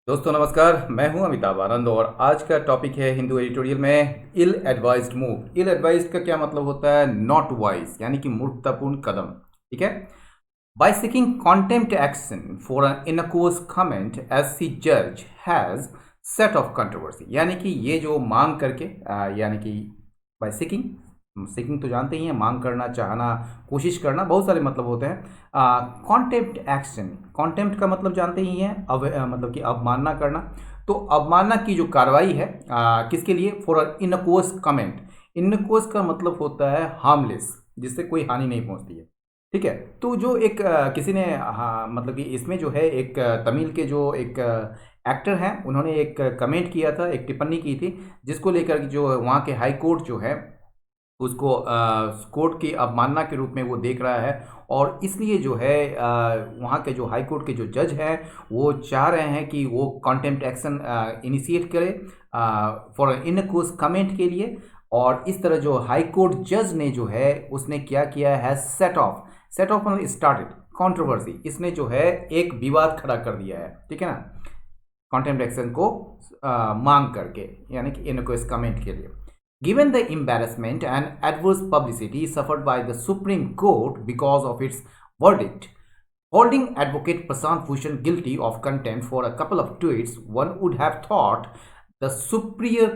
दोस्तों नमस्कार, मैं हूं अमिताभ आनंद और आज का टॉपिक है हिंदू एडिटोरियल में इल एडवाइज्ड मूव। इल एडवाइज्ड का क्या मतलब होता है? नॉट वाइज, यानी कि मूर्खतापूर्ण कदम। ठीक है। By seeking contempt action for an innocuous comment as see जज हैज सेट ऑफ कंट्रोवर्सी, यानी कि ये जो मांग करके यानी कि बाय सीकिंग, सीकिंग तो जानते ही हैं, मांग करना, चाहना, कोशिश करना, बहुत सारे मतलब होते हैं। कॉन्टेम्प्ट एक्शन, कॉन्टेम्प्ट का मतलब जानते ही हैं, मतलब कि अवमानना करना। तो अवमानना की जो कार्रवाई है किसके लिए? For इनक्वस comment. इनक्वस का मतलब होता है हार्मलेस, जिससे कोई हानि नहीं पहुंचती है। ठीक है। तो जो एक किसी ने, हाँ, मतलब कि इसमें जो है एक तमिल के जो एक एक्टर हैं, उन्होंने एक कमेंट किया था, एक टिप्पणी की थी, जिसको लेकर जो वहाँ के हाई कोर्ट जो है उसको कोर्ट की अवमानना के रूप में वो देख रहा है। और इसलिए जो है वहाँ के जो हाई कोर्ट के जो जज हैं वो चाह रहे हैं कि वो कॉन्टेम्प्ट एक्शन इनिशिएट करे फॉर इनक्वस कमेंट के लिए। और इस तरह जो हाई कोर्ट जज ने जो है उसने क्या किया है? सेट ऑफ मतलब स्टार्टेड कंट्रोवर्सी। इसने जो है एक विवाद खड़ा कर दिया है। ठीक है ना, कॉन्टेम्प्ट एक्शन को मांग करके, यानी कि इनक्वेस्ट कमेंट के लिए। Given the embarrassment and adverse publicity suffered by the Supreme Court because of its verdict, holding advocate Prashant Bhushan guilty of contempt for a couple of tweets, one would have thought the superior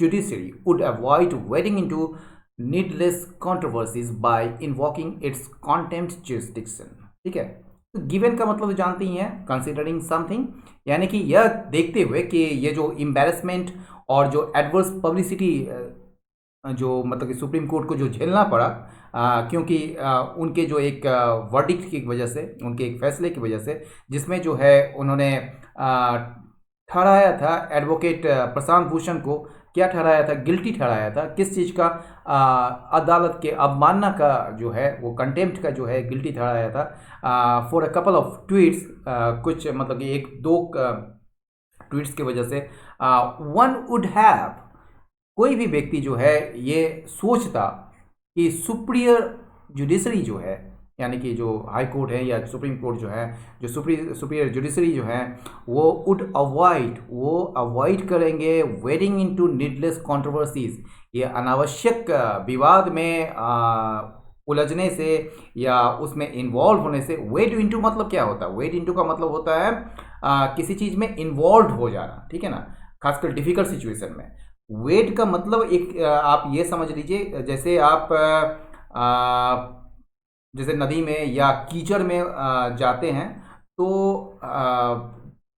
judiciary would avoid wading into needless controversies by invoking its contempt jurisdiction. ठीक है। तो given का मतलब तो जानते ही हैं, considering something, यानी कि यह देखते हुए कि ये जो एम्बेरसमेंट और जो एडवर्स पब्लिसिटी जो मतलब कि सुप्रीम कोर्ट को जो झेलना पड़ा, क्योंकि उनके जो एक वर्डिक्ट की वजह से, उनके एक फैसले की वजह से, जिसमें जो है उन्होंने आ, ठहराया था एडवोकेट प्रशांत भूषण को, क्या ठहराया था? गिल्टी ठहराया था। किस चीज़ का? अदालत के अवमानना का जो है, वो कंटेम्प्ट का जो है गिल्टी ठहराया था for a couple of tweets, कुछ मतलब कि एक दो ट्वीट्स की वजह से। वन वुड हैव, कोई भी व्यक्ति जो है ये सोचता कि सुप्रियर जुडिशरी जो है, यानी कि जो हाई कोर्ट है या सुप्रीम कोर्ट जो है, जो सुप्रियर जुडिशरी जो है, वो वुड अवॉइड, वो अवॉइड करेंगे वेडिंग इनटू नीडलेस कंट्रोवर्सीज, ये अनावश्यक विवाद में उलझने से या उसमें इन्वॉल्व होने से। वेड इनटू मतलब क्या होता है? वेड इनटू का मतलब होता है किसी चीज़ में इन्वॉल्व हो जाना। ठीक है ना, खासकर डिफिकल्ट सिचुएशन में। वेट का मतलब एक आप ये समझ लीजिए, जैसे आप जैसे नदी में या कीचड़ में जाते हैं, तो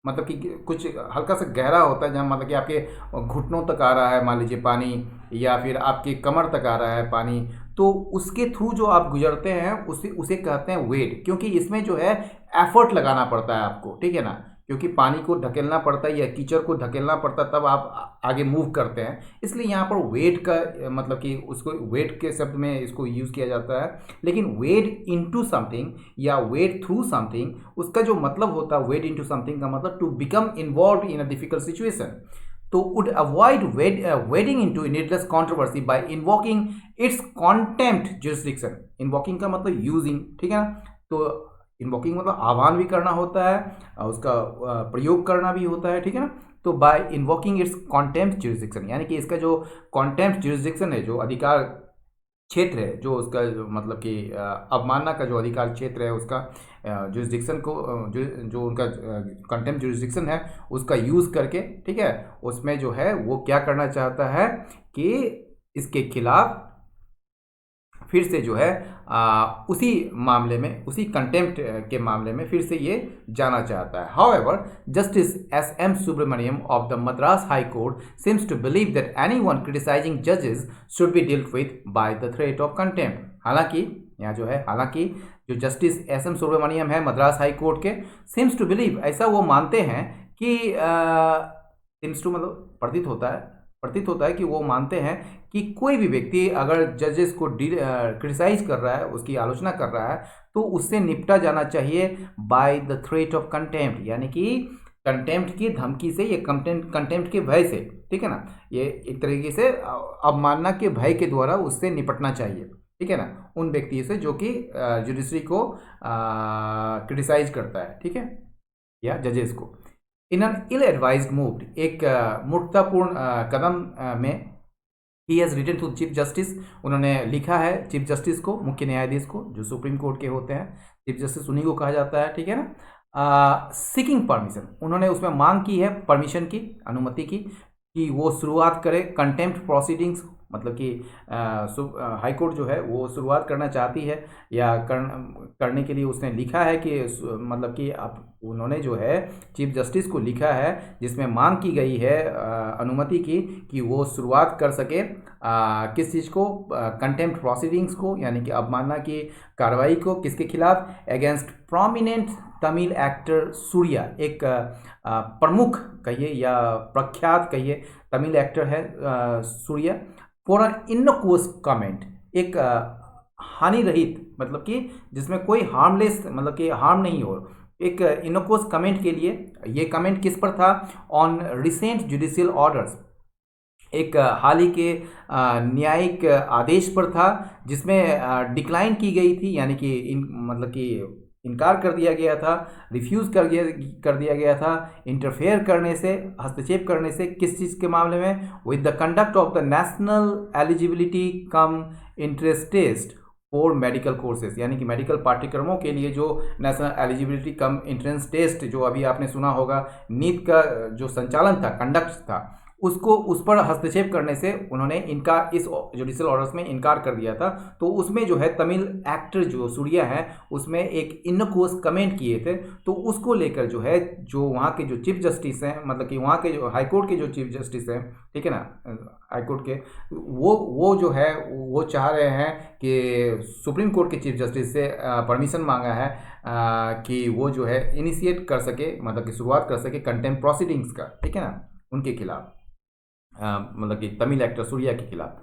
मतलब कि कुछ हल्का सा गहरा होता है, जहाँ मतलब कि आपके घुटनों तक आ रहा है मान लीजिए पानी, या फिर आपके कमर तक आ रहा है पानी। तो उसके थ्रू जो आप गुजरते हैं उसे कहते हैं वेट, क्योंकि इसमें जो है एफर्ट लगाना पड़ता है आपको। ठीक है ना, क्योंकि पानी को धकेलना पड़ता है या कीचड़ को धकेलना पड़ता है, तब आप आगे मूव करते हैं। इसलिए यहाँ पर वेट का मतलब कि उसको वेट के शब्द में इसको यूज़ किया जाता है। लेकिन वेट इनटू समथिंग या वेट थ्रू समथिंग, उसका जो मतलब होता है वेट इनटू समथिंग का मतलब to become involve in a difficult situation. तो would avoid wading into needless controversy by invoking its contempt jurisdiction. Invoking का मतलब यूजिंग। ठीक है ना, तो इन्वोकिंग मतलब आह्वान भी करना होता है, उसका प्रयोग करना भी होता है। ठीक है ना, तो by invoking its contempt jurisdiction, यानी कि इसका जो कॉन्टेम्प्ट जुरिस्डिक्शन है, जो अधिकार क्षेत्र है, जो उसका मतलब कि अवमानना का जो अधिकार क्षेत्र है, उसका जुरिस्डिक्शन को जो उनका कंटेम्प्ट जुरिस्डिक्शन है उसका यूज़ करके, ठीक है, उसमें जो है वो क्या करना चाहता है कि इसके खिलाफ फिर से जो है उसी मामले में, उसी कंटेम्प्ट के मामले में फिर से ये जाना चाहता है। However, justice S M Subramaniam of the Madras high court seems to believe that anyone criticising जजेस should be dealt with by the threat of contempt. हालांकि यहाँ जो है, हालांकि जो जस्टिस एस एम सुब्रमण्यम है मद्रास हाई कोर्ट के, सिम्स टू बिलीव, ऐसा वो मानते हैं कि सिम्स टू मतलब प्रतीत होता है कि वो मानते हैं कि कोई भी व्यक्ति अगर जजेस को क्रिटिसाइज कर रहा है, उसकी आलोचना कर रहा है, तो उससे निपटा जाना चाहिए bye the threat of contempt, यानी कि कंटेम्प्ट की धमकी से, ये कंटेम्प्ट के भय से। ठीक है ना, ये एक तरीके से अवमानना के भय के द्वारा उससे निपटना चाहिए। ठीक है ना, उन व्यक्ति से जो कि जुडिशरी को क्रिटिसाइज करता है, ठीक है, या जजेस को। In an ill advised move, एक मूर्खतापूर्ण कदम में ही has written to chief justice, उन्होंने लिखा है चीफ जस्टिस को, मुख्य न्यायाधीश को, जो सुप्रीम कोर्ट के होते हैं, चीफ जस्टिस उन्हीं को कहा जाता है, ठीक है ना। सीकिंग परमिशन, उन्होंने उसमें मांग की है परमिशन की, अनुमति की, कि वो शुरुआत करे कंटेम्प्ट प्रोसीडिंग्स, मतलब कि हाई कोर्ट जो है वो शुरुआत करना चाहती है या करने के लिए उसने लिखा है कि मतलब कि अब उन्होंने जो है चीफ जस्टिस को लिखा है जिसमें मांग की गई है अनुमति की कि वो शुरुआत कर सके किस चीज़ को, कंटेम्प्ट प्रोसीडिंग्स को, यानी कि अवमानना की कार्रवाई को, किसके खिलाफ, against prominent Tamil actor Surya, एक प्रमुख कहिए या प्रख्यात कहिए तमिल एक्टर है Surya, for an innocuous comment, एक हानि रहित, मतलब कि जिसमें कोई हार्मलेस, मतलब कि हार्म नहीं हो, एक इनोकुअस कमेंट के लिए। ये कमेंट किस पर था, ऑन रिसेंट जुडिशियल ऑर्डर्स, एक हाल ही के न्यायिक आदेश पर था जिसमें डिक्लाइन की गई थी, यानी कि मतलब कि इनकार कर दिया गया था, रिफ्यूज़ कर दिया गया था इंटरफेयर करने से, हस्तक्षेप करने से, किस चीज़ के मामले में, with the conduct of the national eligibility cum entrance test for medical courses, यानी कि मेडिकल पाठ्यक्रमों के लिए जो national eligibility cum entrance test, जो अभी आपने सुना होगा, नीट का जो संचालन था, कंडक्ट था, उसको, उस पर हस्तक्षेप करने से उन्होंने इनकार, इस जुडिशियल ऑर्डर्स में इनकार कर दिया था। तो उसमें जो है तमिल एक्टर जो सूर्या है उसमें एक इनोकुअस कमेंट किए थे, तो उसको लेकर जो है, जो वहाँ के जो चीफ जस्टिस हैं, मतलब कि वहाँ के जो हाई कोर्ट के जो चीफ जस्टिस हैं, ठीक है ना, हाई कोर्ट के, वो जो है वो चाह रहे हैं कि सुप्रीम कोर्ट के चीफ जस्टिस से परमिशन मांगा है कि वो जो है इनिशिएट कर सके, मतलब कि शुरुआत कर सके कंटेम्प्ट प्रोसीडिंग्स का, ठीक है ना, उनके खिलाफ, मतलब कि तमिल एक्टर सूर्या के खिलाफ।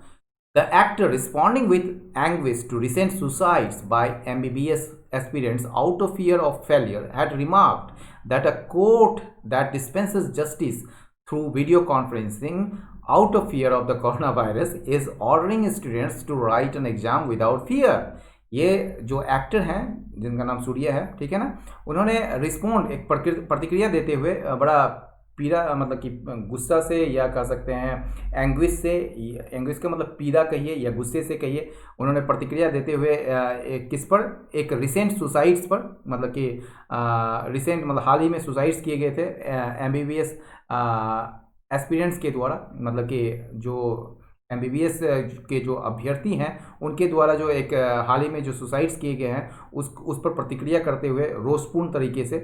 The actor responding with anguish to recent suicides by MBBS aspirants out of fear of failure had remarked that a court that dispenses justice through video conferencing out of fear of the coronavirus is ordering students to write an exam without fear। ये जो actor हैं जिनका नाम सूर्या है, ठीक है ना, उन्होंने रिस्पॉन्ड, एक प्रतिक्रिया देते हुए बड़ा पीड़ा, मतलब कि गुस्सा से, या कह सकते हैं एंग्विश से, एंग्विश का मतलब पीड़ा कहिए या गुस्से से कहिए, उन्होंने प्रतिक्रिया देते हुए किस पर, एक रिसेंट सुसाइड्स पर, मतलब कि रिसेंट मतलब हाल ही में सुसाइड्स किए गए थे MBBS एस्पिरेंट्स के द्वारा, मतलब कि जो MBBS के जो अभ्यर्थी हैं उनके द्वारा जो एक हाल ही में जो सुसाइड्स किए गए हैं उस पर प्रतिक्रिया करते हुए रोषपूर्ण तरीके से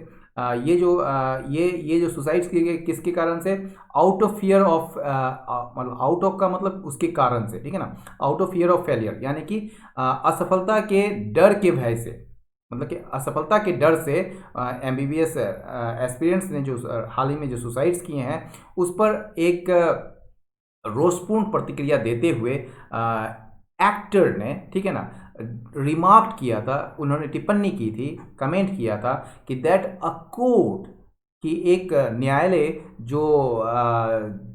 ये जो सुसाइड्स किए गए किसके कारण से, आउट ऑफ फियर ऑफ, मतलब आउट ऑफ का मतलब उसके कारण से, ठीक है ना, out of fear of failure, यानी कि असफलता के डर के भय से, मतलब कि असफलता के डर से MBBS एस्पिरेंट्स ने जो हाल ही में जो सुसाइड्स किए हैं उस पर एक रोषपूर्ण प्रतिक्रिया देते हुए एक्टर ने, ठीक है ना, रिमार्क किया था, उन्होंने टिप्पणी की थी, कमेंट किया था कि दैट अ कोर्ट, कि एक न्यायालय जो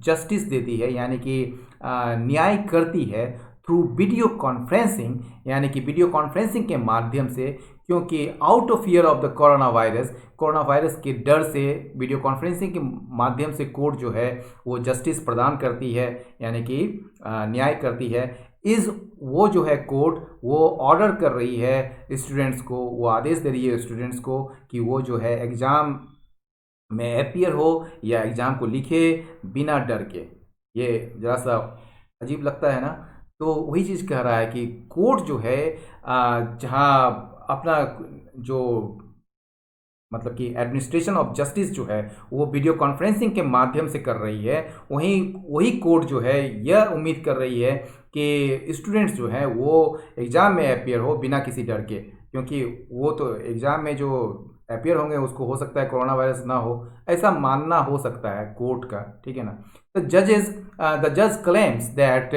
जस्टिस देती है, यानी कि न्याय करती है थ्रू वीडियो कॉन्फ्रेंसिंग, यानी कि वीडियो कॉन्फ्रेंसिंग के माध्यम से, क्योंकि out of fear of the corona virus के डर से वीडियो कॉन्फ्रेंसिंग के माध्यम से कोर्ट जो है वो जस्टिस प्रदान करती है, यानी कि न्याय करती है। वो जो है कोर्ट वो ऑर्डर कर रही है स्टूडेंट्स को, वो आदेश दे रही है स्टूडेंट्स को कि वो जो है एग्ज़ाम में अपीयर हो या एग्ज़ाम को लिखे बिना डर के। ये ज़रा सा अजीब लगता है ना, तो वही चीज़ कह रहा है कि कोर्ट जो है जहाँ अपना जो मतलब कि एडमिनिस्ट्रेशन ऑफ जस्टिस जो है वो वीडियो कॉन्फ्रेंसिंग के माध्यम से कर रही है, वही कोर्ट जो है यह उम्मीद कर रही है कि स्टूडेंट्स जो हैं वो एग्ज़ाम में अपीयर हो बिना किसी डर के, क्योंकि वो तो एग्ज़ाम में जो अपीयर होंगे उसको हो सकता है कोरोना वायरस ना हो, ऐसा मानना हो सकता है कोर्ट का, ठीक है ना। द जज claims that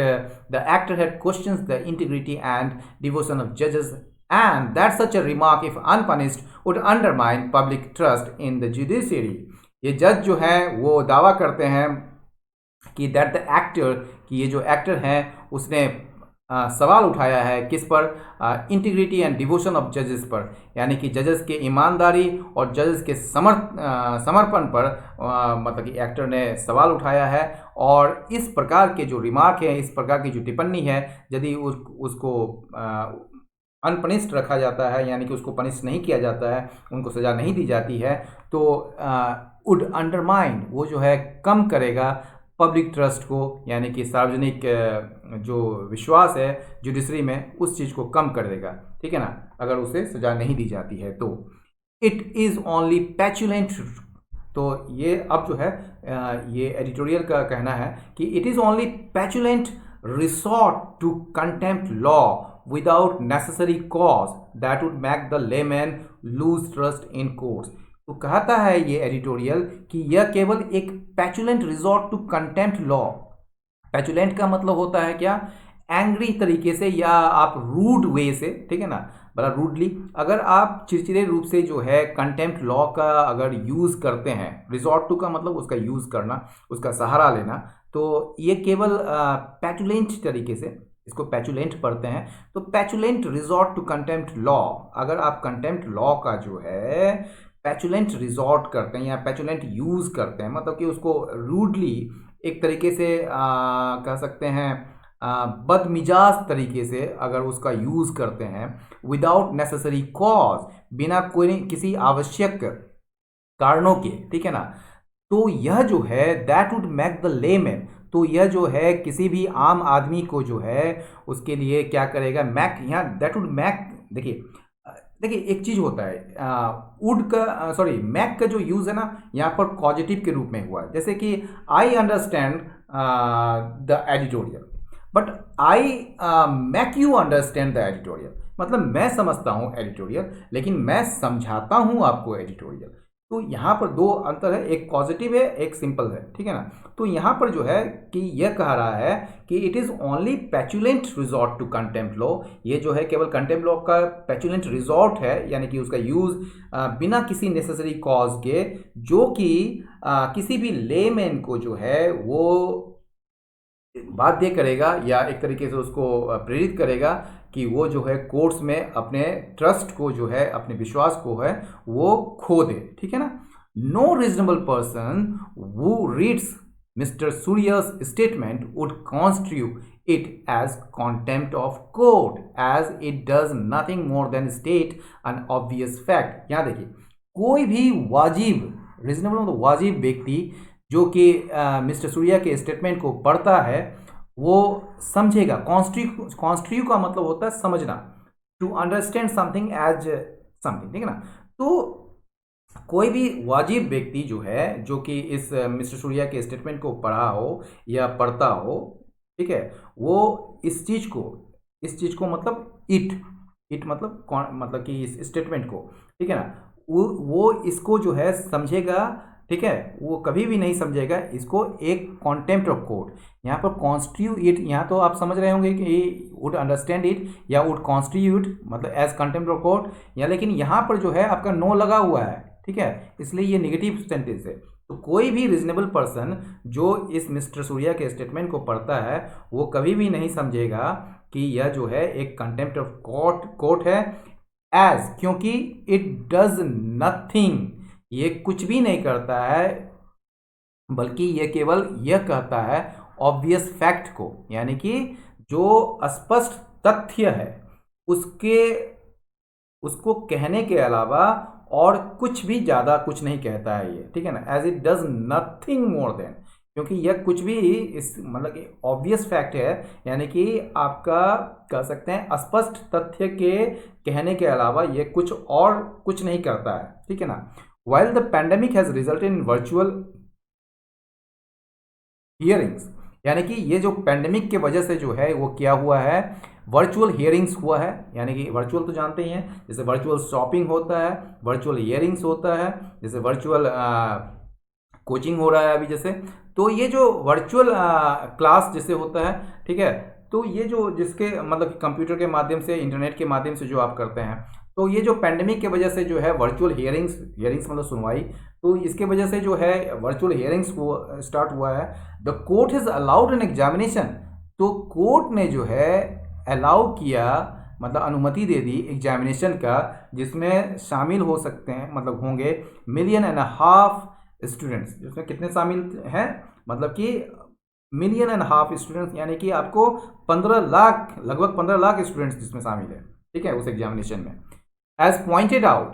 the actor had questions the integrity and devotion of जजेस and that such a remark if unpunished would undermine public trust in the judiciary। ये जज जो है वो दावा करते हैं कि दैट द एक्टर, कि ये जो एक्टर हैं उसने सवाल उठाया है किस पर, इंटीग्रिटी एंड डिवोशन ऑफ जजेस पर, यानी कि जजेस के ईमानदारी और जजेस के समर्पण पर मतलब कि एक्टर ने सवाल उठाया है। और इस प्रकार के जो रिमार्क है, इस प्रकार की जो टिप्पणी है, यदि उसको अनपनिश्ड रखा जाता है, यानी कि उसको पनिश नहीं किया जाता है, उनको सज़ा नहीं दी जाती है, तो वुड अंडरमाइन, वो जो है कम करेगा पब्लिक ट्रस्ट को, यानी कि सार्वजनिक जो विश्वास है जुडिशरी में, उस चीज़ को कम कर देगा। ठीक है ना, अगर उसे सज़ा नहीं दी जाती है तो। इट इज़ ओनली पैचुलेंट, तो ये अब जो है ये एडिटोरियल का कहना है कि it is only petulant resort to contempt law without necessary cause that would make the layman lose trust in courts. तो कहता है ये एडिटोरियल कि यह केवल एक petulant resort to contempt law. Petulant का मतलब होता है क्या, एंग्री तरीके से, या आप रूड वे से, ठीक है ना, बड़ा रूडली, अगर आप चिड़चिड़े रूप से जो है कंटेम्प्ट लॉ का अगर यूज़ करते हैं, रिजॉर्ट टू का मतलब उसका यूज़ करना, उसका सहारा लेना, तो ये केवल पैचुलेंट तरीके से, इसको पैचुलेंट पढ़ते हैं, तो पैचुलेंट रिजॉर्ट टू कंटेम्प्ट लॉ, अगर आप कंटेम्प्ट लॉ का जो है पैचुलेंट रिजॉर्ट करते हैं या पैचुलेंट यूज़ करते हैं, मतलब कि उसको रूडली एक तरीके से कह सकते हैं बदमिजाज तरीके से अगर उसका यूज़ करते हैं, विदाउट नेसेसरी कॉज, बिना कोई किसी आवश्यक कारणों के, ठीक है ना, तो यह जो है that would make the layman, तो यह जो है किसी भी आम आदमी को जो है उसके लिए क्या करेगा, मैक, यहाँ दैट वुड मैक, देखिए एक चीज़ होता है, वुड का सॉरी मैक का जो यूज़ है ना, यहाँ पर पॉजिटिव के रूप में हुआ है, जैसे कि I understand the editorial but I make you understand the editorial, मतलब मैं समझता हूँ एडिटोरियल लेकिन मैं समझाता हूँ आपको एडिटोरियल। तो यहाँ पर दो अंतर है, एक पॉजिटिव है, एक सिंपल है, ठीक है ना। तो यहाँ पर जो है कि यह कह रहा है कि it is only petulant resort to contempt law, ये जो है केवल कंटेम्प्ट लॉ का पैचुलेंट रिजॉर्ट है, यानी कि उसका यूज़ बिना किसी नेसेसरी कॉज के, जो कि किसी भी लेमैन को जो है वो बाध्य करेगा या एक तरीके से उसको प्रेरित करेगा कि वो जो है कोर्ट्स में अपने ट्रस्ट को जो है, अपने विश्वास को है, वो खो दे, ठीक है ना। No reasonable person who reads Mr Surya's statement would constitute it as contempt of court as it does nothing more than state an obvious fact। यहाँ देखिए, कोई भी वाजिब, रीजनेबल मतलब वाजिब व्यक्ति जो कि मिस्टर सूर्या के स्टेटमेंट को पढ़ता है, वो समझेगा, कॉन्स्ट्रिक्यू का मतलब होता है समझना, to understand something as something, ठीक है ना। तो कोई भी वाजिब व्यक्ति जो है, जो कि इस मिस्टर सूर्या के स्टेटमेंट को पढ़ा हो या पढ़ता हो, ठीक है, वो इस चीज़ को मतलब इट मतलब कि इस स्टेटमेंट को, ठीक है ना, वो इसको जो है समझेगा, ठीक है, वो कभी भी नहीं समझेगा इसको एक कॉन्टेम्प्ट ऑफ कोर्ट। यहाँ पर कॉन्स्टिट्यूट इट, यहाँ तो आप समझ रहे होंगे कि वुड अंडरस्टैंड इट या वुड कॉन्स्टिट्यूट मतलब एज कॉन्टेम्प्ट ऑफ कोर्ट, या लेकिन यहाँ पर जो है आपका नो लगा हुआ है, ठीक है, इसलिए ये नेगेटिव सेंटेंस है। तो कोई भी रीजनेबल पर्सन जो इस मिस्टर सूर्या के स्टेटमेंट को पढ़ता है, वो कभी भी नहीं समझेगा कि यह जो है एक कंटेम्प्ट ऑफ कोर्ट है, एज, क्योंकि इट डज नथिंग, ये कुछ भी नहीं करता है, बल्कि ये केवल यह कहता है ऑब्वियस फैक्ट को, यानी कि जो स्पष्ट तथ्य है उसको कहने के अलावा और कुछ भी ज़्यादा कुछ नहीं कहता है ये, ठीक है ना, as it does nothing more than, क्योंकि यह कुछ भी इस मतलब कि ऑब्वियस फैक्ट है, यानी कि आपका कह सकते हैं स्पष्ट तथ्य के कहने के अलावा ये कुछ और कुछ नहीं करता है, ठीक है ना। While the pandemic has resulted in virtual hearings, यानी कि ये जो पैंडेमिक के वजह से जो है वो क्या हुआ है, वर्चुअल हियरिंग्स हुआ है, यानी कि वर्चुअल तो जानते ही हैं, जैसे वर्चुअल शॉपिंग होता है, वर्चुअल हियरिंग्स होता है, जैसे वर्चुअल कोचिंग हो रहा है अभी जैसे, तो ये जो वर्चुअल क्लास जैसे होता है, ठीक है, तो ये जो जिसके मतलब कंप्यूटर के माध्यम से, इंटरनेट के माध्यम से जो आप करते हैं, तो ये जो पैंडेमिक के वजह से जो है वर्चुअल हियरिंग्स मतलब सुनवाई, तो इसके वजह से जो है वर्चुअल हियरिंग्स को स्टार्ट हुआ है। The court has allowed an examination, तो कोर्ट ने जो है अलाउ किया, मतलब अनुमति दे दी एग्जामिनेशन का, जिसमें शामिल हो सकते हैं, मतलब होंगे 1.5 मिलियन स्टूडेंट्स। जिसमें कितने शामिल हैं, मतलब कि 1.5 मिलियन स्टूडेंट्स, यानी कि आपको 15 लाख, लगभग 15 लाख स्टूडेंट्स जिसमें शामिल है, ठीक है, उस एग्जामिनेशन में। एज पॉइंटेड आउट,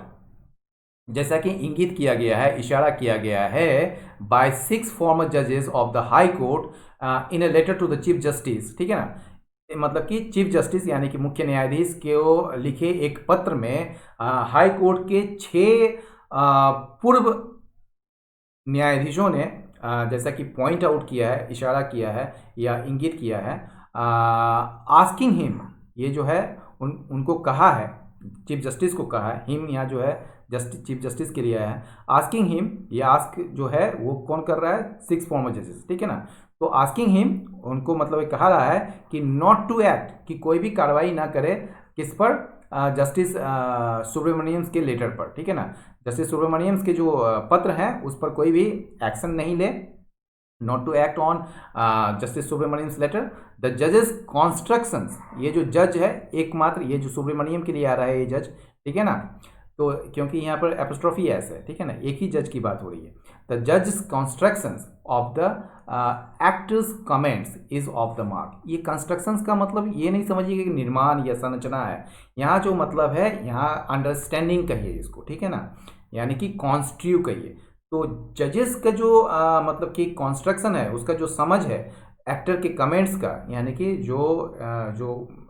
जैसा कि इंगित किया गया है, इशारा किया गया है, बाय 6 फॉर्मर जजेस of the high court in a letter to the chief justice, ठीक है ना, मतलब कि चीफ जस्टिस यानी कि मुख्य न्यायाधीश के लिखे एक पत्र में हाई कोर्ट के 6 पूर्व न्यायाधीशों ने जैसा कि पॉइंट आउट किया है, इशारा किया है या इंगित किया है, आस्किंग हिम, ये जो है उनको कहा है, चीफ जस्टिस को कहा है, हिम यहाँ जो है चीफ जस्टिस के लिए है, आस्किंग हिम, ये आस्क जो है वो कौन कर रहा है, 6 फॉर्मर जजेस, ठीक है ना। तो आस्किंग हिम, उनको मतलब कहा रहा है कि नॉट टू एक्ट, कि कोई भी कार्रवाई ना करे, किस पर, जस्टिस सुब्रमण्यम के लेटर पर, ठीक है ना, जस्टिस सुब्रमण्यम के जो पत्र हैं उस पर कोई भी एक्शन नहीं ले, not to act on justice Subramaniam letter. The जजेस कॉन्स्ट्रक्शंस, ये जो जज है एकमात्र, ये जो सुब्रमण्यम के लिए आ रहा है ये जज, ठीक है ना, तो क्योंकि यहाँ पर एपोस्ट्रोफी एस है, ठीक है ना, एक ही जज की बात हो रही है। द जज constructions of the actors comments is of the mark. ये कंस्ट्रक्शंस का मतलब ये नहीं समझिए कि निर्माण या संरचना है, यहाँ जो मतलब है, यहाँ अंडरस्टैंडिंग कहिए इसको, ठीक है ना, यानी कि कॉन्स्ट्रू कहिए। तो जजेस का जो मतलब कि कॉन्स्ट्रक्शन है, उसका जो समझ है एक्टर के कमेंट्स का, यानी कि जो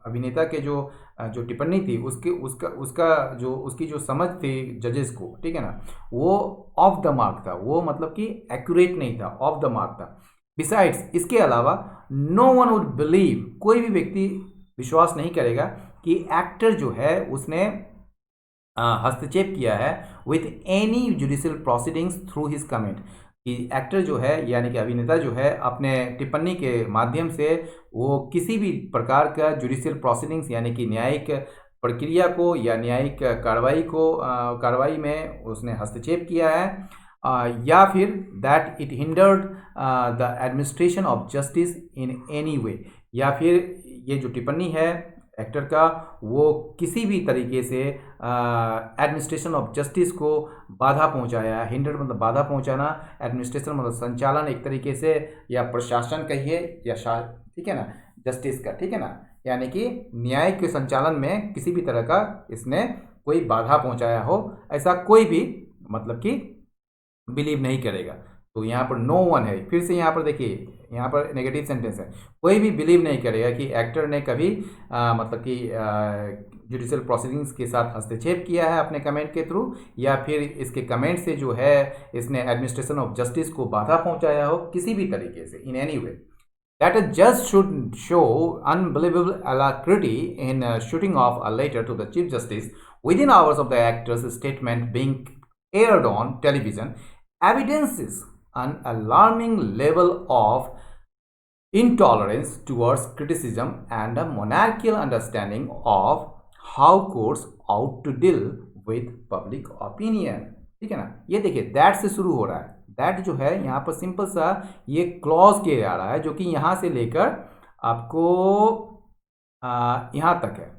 अभिनेता के जो टिप्पणी थी उसकी जो समझ थी जजेस को, ठीक है ना, वो ऑफ द मार्क था, वो मतलब कि एक्यूरेट नहीं था, ऑफ द मार्क था। बिसाइड्स, इसके अलावा नो वन वुड बिलीव, कोई भी व्यक्ति विश्वास नहीं करेगा कि एक्टर जो है उसने हस्तक्षेप किया है with any judicial proceedings through his comment, कि एक्टर जो है यानी कि अभिनेता जो है अपने टिप्पणी के माध्यम से वो किसी भी प्रकार का जुडिशियल प्रोसीडिंग्स यानी कि न्यायिक प्रक्रिया को या न्यायिक कार्रवाई में उसने हस्तक्षेप किया है, या फिर that it hindered the administration of justice in any way, या फिर ये जो टिप्पणी है एक्टर का वो किसी भी तरीके से एडमिनिस्ट्रेशन ऑफ जस्टिस को बाधा पहुंचाया। हिंडर मतलब बाधा पहुंचाना, एडमिनिस्ट्रेशन मतलब संचालन एक तरीके से, या प्रशासन कहिए या ठीक है ना, जस्टिस का, ठीक है ना, यानी कि न्याय के संचालन में किसी भी तरह का इसने कोई बाधा पहुंचाया हो, ऐसा कोई भी मतलब कि बिलीव नहीं करेगा। तो यहाँ पर नो वन है, फिर से यहाँ पर देखिए, यहाँ पर नेगेटिव सेंटेंस है, कोई भी बिलीव नहीं करेगा कि एक्टर ने कभी मतलब कि जुडिशियल प्रोसीडिंग्स के साथ हस्तक्षेप किया है अपने कमेंट के थ्रू, या फिर इसके कमेंट से जो है इसने एडमिनिस्ट्रेशन ऑफ जस्टिस को बाधा पहुंचाया हो किसी भी तरीके से, in any way. That a जज should show unbelievable alacrity in shooting off a letter to the chief justice within hours of the actor's statement being aired on television evidences an alarming level of intolerance towards criticism and a monarchical understanding of how courts ought to deal with public opinion, ठीक है ना। ये देखिए that से शुरू हो रहा है, दैट जो है यहाँ पर सिंपल सा ये क्लॉज के आ रहा है, जो कि यहाँ से लेकर आपको यहाँ तक है,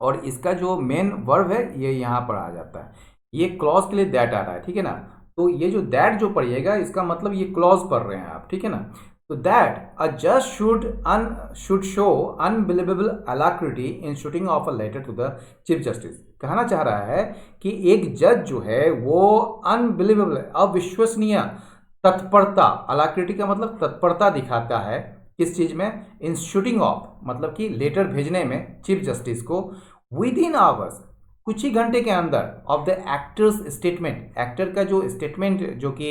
और इसका जो मेन वर्ब है ये यहाँ पर आ जाता है, ये क्लॉज के लिए दैट आ रहा है, ठीक है ना। तो ये जो दैट जो पढ़िएगा इसका मतलब ये क्लॉज पढ़ रहे हैं आप, ठीक है ना। तो दैट अ जज should show unbelievable alacrity in shooting of a letter to the chief justice, कहना चाह रहा है कि एक जज जो है वो अनबिलीवेबल, अविश्वसनीय तत्परता, alacrity का मतलब तत्परता दिखाता है किस चीज में, इन शूटिंग ऑफ मतलब कि लेटर भेजने में चीफ जस्टिस को, विद इन आवर्स कुछ ही घंटे के अंदर, of the actors statement, actor का जो स्टेटमेंट जो कि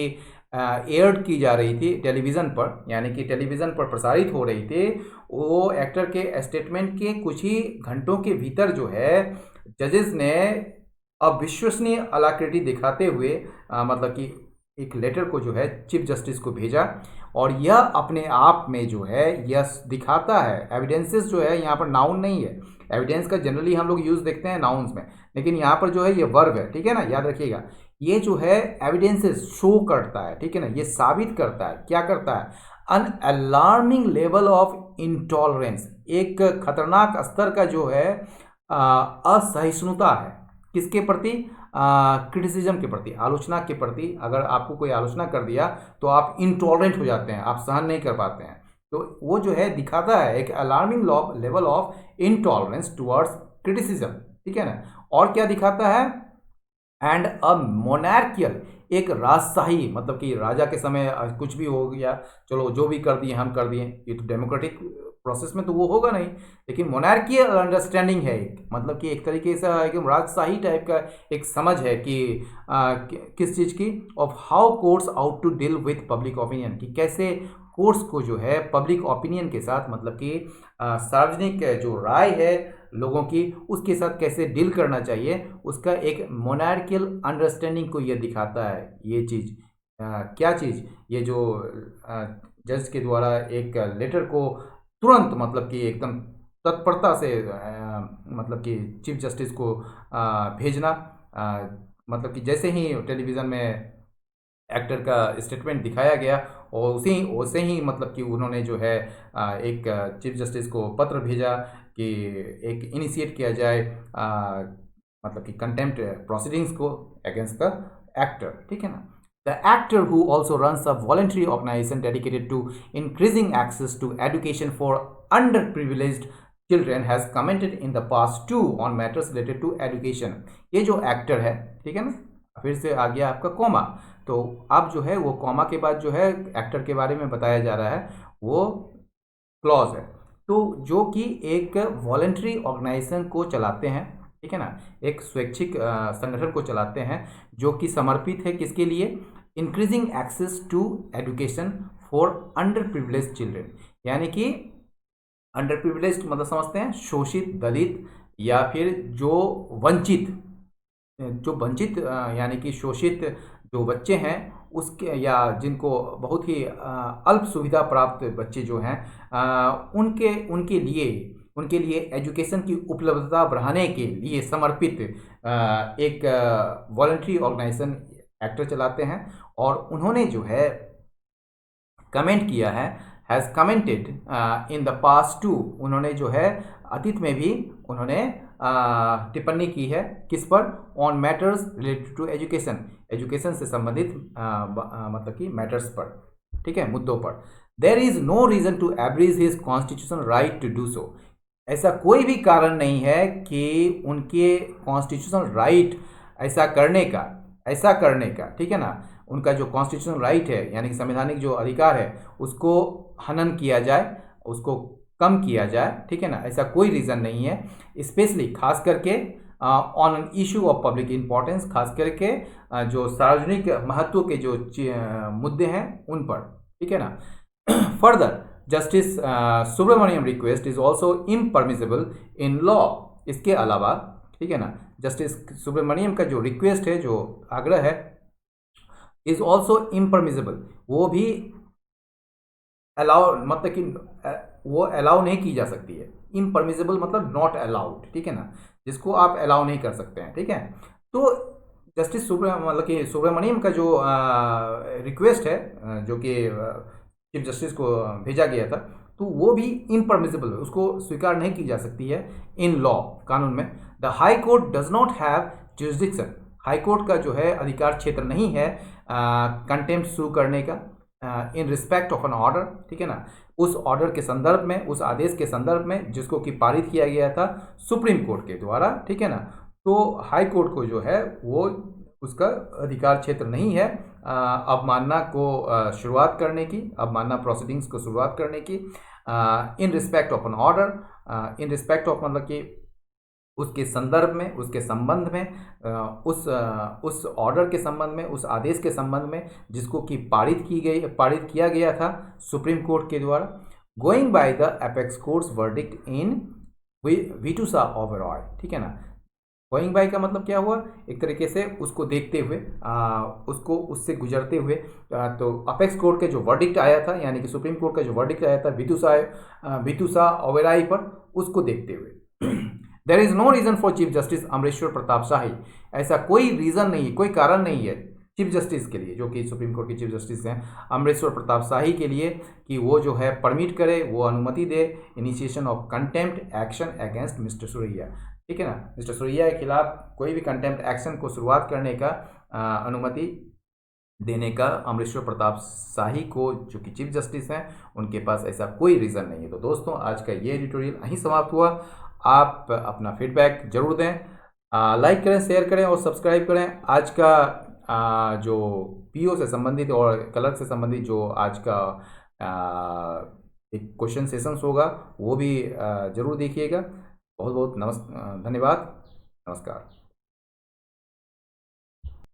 एयर्ड की जा रही थी टेलीविज़न पर, यानी कि टेलीविज़न पर प्रसारित हो रही थी, वो एक्टर के स्टेटमेंट के कुछ ही घंटों के भीतर जो है जजेस ने अविश्वसनीय alacrity दिखाते हुए मतलब कि एक लेटर को जो है चीफ जस्टिस को भेजा, और यह अपने आप में जो है यह दिखाता है, एविडेंसेस जो है यहाँ पर नाउन नहीं है, एविडेंस का जनरली हम लोग यूज़ देखते हैं नाउन्स में, लेकिन यहाँ पर जो है ये वर्ब है, ठीक है ना, याद रखिएगा। ये जो है एविडेंसेस शो करता है, ठीक है ना, ये साबित करता है, क्या करता है, अन अलार्मिंग लेवल ऑफ इंटॉलरेंस, एक खतरनाक स्तर का जो है असहिष्णुता है। किसके प्रति? क्रिटिसिज्म के प्रति, आलोचना के प्रति। अगर आपको कोई आलोचना कर दिया तो आप इंटॉलरेंट हो जाते हैं, आप सहन नहीं कर पाते हैं। तो वो जो है दिखाता है एक alarming level of intolerance towards criticism, ठीक है ना। और क्या दिखाता है? एंड अ मोनार्कियल, एक राजशाही, मतलब कि राजा के समय कुछ भी हो गया, चलो जो भी कर दिए हम कर दिए, ये तो डेमोक्रेटिक प्रोसेस में तो वो होगा नहीं। लेकिन मोनार्कियल अंडरस्टैंडिंग है एक, मतलब कि एक तरीके से एकदम राजशाही टाइप का एक समझ है कि किस चीज़ की, of how courts ought to deal with public opinion, कि कैसे कोर्ट्स को जो है पब्लिक ओपिनियन के साथ, मतलब कि सार्वजनिक जो राय है लोगों की, उसके साथ कैसे डील करना चाहिए, उसका एक मोनार्कियल अंडरस्टैंडिंग को ये दिखाता है। ये चीज़ क्या चीज़? ये जो जज के द्वारा एक लेटर को तुरंत, मतलब कि एकदम तत्परता से मतलब कि चीफ जस्टिस को भेजना, मतलब कि जैसे ही टेलीविज़न में एक्टर का स्टेटमेंट दिखाया गया और उसे ही मतलब कि उन्होंने जो है एक चीफ जस्टिस को पत्र भेजा कि एक इनिशिएट किया जाए मतलब कि कंटेम्प्ट प्रोसीडिंग्स को अगेंस्ट द एक्टर, ठीक है ना। The actor who also runs a voluntary organisation dedicated to increasing access to education for underprivileged children has commented in the past too on matters related to education. ये जो actor है, ठीक है ना, फिर से आ गया आपका कॉमा, तो अब जो है वो कॉमा के बाद जो है एक्टर के बारे में बताया जा रहा है, वो क्लॉज है। तो जो कि एक वॉलंटरी ऑर्गेनाइजेशन को चलाते हैं, ठीक है ना, एक स्वैच्छिक संगठन को चलाते हैं जो कि समर्पित है किसके लिए? Increasing access to education for underprivileged children. यानी कि अंडर प्रिविलेज्ड मतलब समझते हैं शोषित, दलित, या फिर जो वंचित यानी कि शोषित जो बच्चे हैं उसके, या जिनको बहुत ही अल्प सुविधा प्राप्त बच्चे जो हैं, उनके लिए एजुकेशन की उपलब्धता बढ़ाने के लिए समर्पित एक वॉलंटरी ऑर्गेनाइजेशन एक्टर चलाते हैं। और उन्होंने जो है कमेंट किया है, has commented in the past too, उन्होंने जो है अतीत में भी उन्होंने टिप्पणी की है किस पर? On matters related to education, education से संबंधित मतलब कि मैटर्स पर, ठीक है, मुद्दों पर। There is no reason to abridge his constitutional right to do so, ऐसा कोई भी कारण नहीं है कि उनके कॉन्स्टिट्यूशनल राइट ऐसा करने का, ठीक है ना, उनका जो कॉन्स्टिट्यूशनल राइट है यानी कि संवैधानिक जो अधिकार है उसको हनन किया जाए, उसको कम किया जाए, ठीक है ना, ऐसा कोई रीज़न नहीं है। स्पेशली खास करके on an issue of public importance, खास करके जो सार्वजनिक महत्व के जो मुद्दे हैं उन पर, ठीक है ना। Further justice Subramaniam request is also impermissible in law, इसके अलावा, ठीक है ना, जस्टिस सुब्रमण्यम का जो रिक्वेस्ट है, जो आग्रह है, इज ऑल्सो इम्परमिसिबल, वो भी अलाउ, मतलब कि वो अलाउ नहीं की जा सकती है। इम्परमिसिबल मतलब नॉट अलाउड, ठीक है ना, जिसको आप अलाउ नहीं कर सकते हैं, ठीक है। तो जस्टिस मतलब कि सुब्रमण्यम का जो रिक्वेस्ट है, जो कि चीफ जस्टिस को भेजा गया था, तो वो भी इम्परमिसिबल है, उसको स्वीकार नहीं की जा सकती है इन लॉ, कानून में। The high court does not have jurisdiction, high court का जो है अधिकार क्षेत्र नहीं है कंटेम्प्ट शुरू करने का in respect of an order, ठीक है ना, उस ऑर्डर के संदर्भ में, उस आदेश के संदर्भ में जिसको कि पारित किया गया था सुप्रीम कोर्ट के द्वारा, ठीक है ना। तो हाई कोर्ट को जो है वो उसका अधिकार क्षेत्र नहीं है अवमानना को शुरुआत करने की, अवमानना प्रोसीडिंग्स को शुरुआत करने की in respect of an order, in respect of मतलब कि उसके संदर्भ में, उसके संबंध में, उस ऑर्डर के संबंध में, उस आदेश के संबंध में जिसको कि पारित किया गया था सुप्रीम कोर्ट के द्वारा, going by the apex court's verdict in वीटूसा ओबरॉय, ठीक है ना। गोइंग बाय का मतलब क्या हुआ? एक तरीके से उसको देखते हुए, उसको उससे गुजरते हुए, तो अपेक्स कोर्ट के जो वर्डिक्ट आया था, यानी कि सुप्रीम कोर्ट का जो वर्डिक्ट आया था वीटूसा ओबरॉय पर, उसको देखते हुए। There is no reason for chief justice Amreshwar Pratap Shahi, ऐसा कोई रीजन नहीं, कोई कारण नहीं है चीफ जस्टिस के लिए, जो कि सुप्रीम कोर्ट के चीफ जस्टिस हैं, अमरेश्वर प्रताप शाही के लिए, कि वो जो है परमिट करे, वो अनुमति दे initiation of contempt action against Mr Suraiya. ठीक है ना, मिस्टर सुरैया के खिलाफ कोई भी कंटेम्प्ट एक्शन को शुरुआत करने का अनुमति देने का अमरेश्वर प्रताप शाही को, जो कि चीफ जस्टिस हैं, उनके पास ऐसा कोई रीज़न नहीं है। तो दोस्तों, आज का ये एडिटोरियल यहीं समाप्त हुआ। आप अपना फीडबैक जरूर दें, लाइक करें, शेयर करें और सब्सक्राइब करें। आज का जो पीओ से संबंधित और कलर से संबंधित जो आज का एक क्वेश्चन सेशंस होगा, वो भी ज़रूर देखिएगा। बहुत बहुत धन्यवाद, नमस्कार।